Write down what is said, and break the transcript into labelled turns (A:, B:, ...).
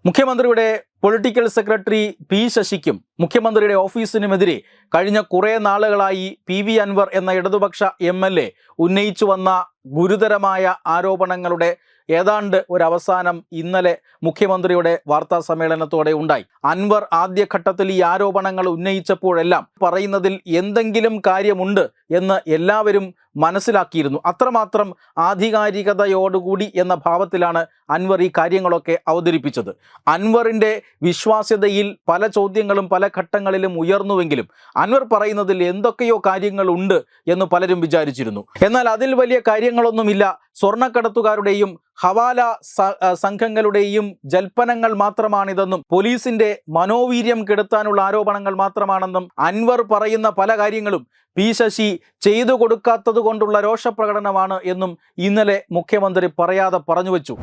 A: മുഖ്യമന്ത്രിയുടെ political secretary P ശശിക്കും മുഖ്യമന്ത്രിയുടെ ഓഫീസിനുമെതിരെ കഴിഞ്ഞ കുറേ നാളുകളായി പി അൻവർ എന്ന ഇടതുപക്ഷ MLA ഉന്നയിച്ചു വന്ന ഗുരുതരമായ ആരോപണങ്ങളുടെ ഏതാണ്ട് ഒരു അവസാനം ഇന്നലെ മുഖ്യമന്ത്രിയുടെ വാർത്താ സമ്മേളനത്തോടെ ഉണ്ടായി. അൻവർ ആദ്യഘട്ടത്തിൽ ഈ ആരോപണങ്ങൾ ഉന്നയിച്ചപ്പോഴെല്ലാം പറയുന്നതിൽ എന്തെങ്കിലും കാര്യമുണ്ട് എന്ന് എല്ലാവരും മനസ്സിലാക്കിയിരുന്നു. അത്രമാത്രം ആധികാരികതയോടുകൂടി എന്ന ഭാവത്തിലാണ് അൻവർ ഈ കാര്യങ്ങളൊക്കെ അവതരിപ്പിച്ചത്. അൻവറിൻ്റെ വിശ്വാസ്യതയിൽ പല ചോദ്യങ്ങളും പല ഘട്ടങ്ങളിലും ഉയർന്നുവെങ്കിലും അൻവർ പറയുന്നതിൽ എന്തൊക്കെയോ കാര്യങ്ങളുണ്ട് എന്ന് പലരും വിചാരിച്ചിരുന്നു. എന്നാൽ അതിൽ വലിയ കാര്യങ്ങളൊന്നുമില്ല. സ്വർണ്ണക്കടത്തുകാരുടെയും ഹവാല സംഘങ്ങളുടെയും ജൽപ്പനങ്ങൾ മാത്രമാണിതെന്നും പോലീസിന്റെ മനോവീര്യം കെടുത്താനുള്ള ആരോപണങ്ങൾ മാത്രമാണെന്നും അൻവർ പറയുന്ന പല കാര്യങ്ങളും പി ശശി ചെയ്തു കൊടുക്കാത്തത് കൊണ്ടുള്ള രോഷപ്രകടനമാണ് എന്നും ഇന്നലെ മുഖ്യമന്ത്രി പറയാതെ പറഞ്ഞു വെച്ചു.